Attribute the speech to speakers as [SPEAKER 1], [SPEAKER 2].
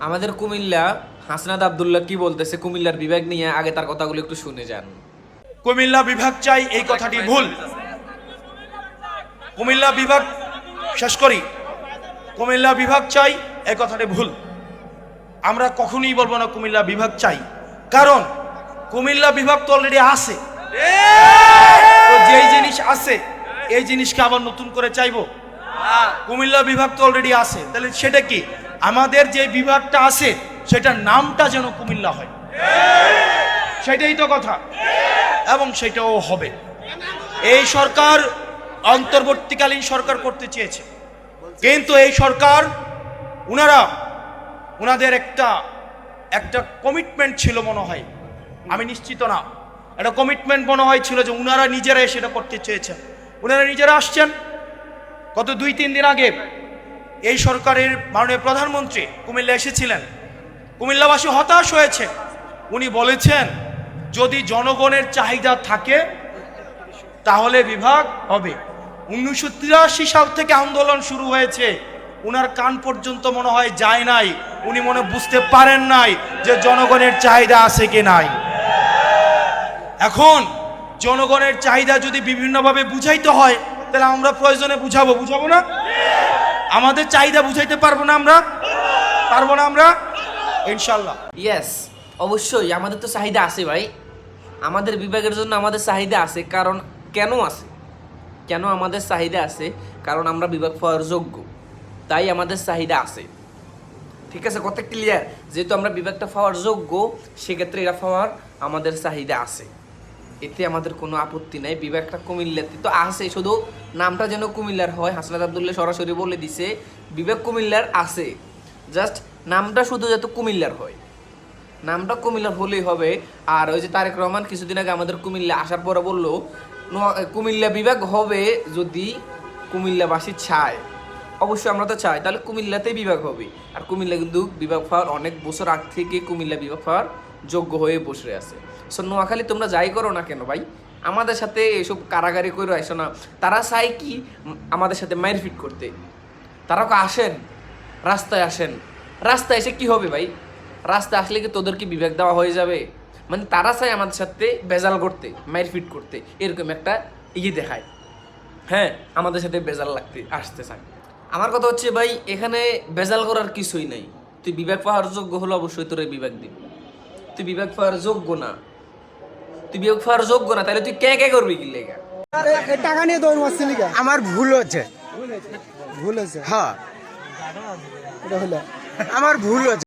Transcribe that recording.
[SPEAKER 1] আমাদের কুমিল্লা হাসনাত আব্দুল্লাহ কি বলতেছে কুমিল্লার বিভাগ নিয়ে, আগে তার কথাগুলো একটু শুনে যান।
[SPEAKER 2] কুমিল্লা বিভাগ চাই এই কথাটি ভুল। কুমিল্লা বিভাগ শেষ করি, কুমিল্লা বিভাগ চাই এই কথাটি ভুল। আমরা কখনোই বলবো না কুমিল্লা বিভাগ চাই, কারণ কুমিল্লা বিভাগ তো অলরেডি আছে। তো যেই জিনিস আছে এই জিনিসকে আবার নতুন করে চাইবো? কুমিল্লা বিভাগ তো অলরেডি আছে, তাহলে সেটা কি? আমাদের যে বিভাগটা আছে সেটার নামটা যেন কুমিল্লা হয়, সেটাই তো কথা, এবং সেটাও হবে। এই সরকার অন্তর্বর্তীকালীন সরকার করতে চেয়েছে, কিন্তু এই সরকার উনাদের একটা কমিটমেন্ট ছিল মনে হয়, আমি নিশ্চিত না, একটা কমিটমেন্ট মনে হয় ছিল যে উনারা নিজেরাই সেটা করতে চেয়েছেন। উনারা নিজেরা আসছেন। গত 2-3 দিন আগে এই সরকারের মাননীয় প্রধানমন্ত্রী কুমিল্লা এসেছিলেন। কুমিল্লাবাসী হতাশ হয়েছে। উনি বলেছেন যদি জনগণের চাহিদা থাকে তাহলে বিভাগ হবে। 1983 সাল থেকে আন্দোলন শুরু হয়েছে, উনার কান পর্যন্ত মনে হয় যায় নাই, উনি মনে বুঝতে পারেন নাই যে জনগণের চাহিদা আছে কি নাই। এখন জনগণের চাহিদা যদি বিভিন্নভাবে বুঝাইতে হয় তাহলে আমরা প্রয়োজনে বুঝাবো না? আমাদের চাহিদা বুঝাইতে পারবো না আমরা ইনশাল্লাহ।
[SPEAKER 1] ইয়েস, অবশ্যই আমাদের তো চাহিদা আছে ভাই, আমাদের বিভাগের জন্য আমাদের চাহিদা আছে। কারণ কেন আমাদের চাহিদা আছে? কারণ আমরা বিভাগ পাওয়ার যোগ্য, তাই আমাদের চাহিদা আছে। ঠিক আছে, কথা ক্লিয়ার? যেহেতু আমরা বিভাগটা পাওয়ার যোগ্য, সেক্ষেত্রে এরা পাওয়ার আমাদের চাহিদা আছে, এতে আমাদের কোনো আপত্তি নাই। বিভাগটা কুমিল্লাতে তো আছে, শুধু নামটা যেন কুমিল্লার হয়। হাসনাত আব্দুল্লাহ সরাসরি বলে দিছে বিভাগ কুমিল্লার আছে, জাস্ট নামটা শুধু যাতে কুমিল্লার হয়, নামটা কুমিল্লার হলেই হবে। আর ওই যে তারেক রহমান কিছুদিন আগে আমাদের কুমিল্লা আসার পরে বললো কুমিল্লা বিভাগ হবে যদি কুমিল্লাবাসী চায়। অবশ্যই আমরা তো চাই, তাহলে কুমিল্লাতেই বিভাগ হবে। আর কুমিল্লা কিন্তু বিভাগ পাওয়ার অনেক বছর আগ থেকে কুমিল্লা বিভাগ পাওয়ার যোগ্য হয়ে বসে আছে। সো নোয়াখালী তোমরা যাই করো না কেন ভাই, আমাদের সাথে এসব কারাগারি করে আসো না। তারা চায় কি আমাদের সাথে মারপিট করতে। তারা আসেন রাস্তায়, রাস্তায় এসে কি হবে ভাই? রাস্তায় আসলে কি তোদের কি বিভাগ দেওয়া হয়ে যাবে? মানে তারা চায় আমাদের সাথে বেজাল করতে, মারপিট করতে, এরকম একটা দেখায়। হ্যাঁ, আমাদের সাথে বেজাল আসতে চায়। আমার কথা হচ্ছে ভাই, এখানে বেজাল করার কিছুই নাই। তুই বিভাগ পাওয়ার যোগ্য হলো অবশ্যই তোর বিভাগ দিবি। তুই বিভাগ পাওয়ার যোগ্য না, তাহলে তুই কে করবি কি লেগা?
[SPEAKER 3] টাকা নিয়ে দৌড় মারছিলি কেন?
[SPEAKER 4] আমার ভুল হচ্ছে।
[SPEAKER 3] ভুল হয়েছে?
[SPEAKER 4] হ্যাঁ,
[SPEAKER 3] এটা হলো
[SPEAKER 4] আমার ভুল হচ্ছে।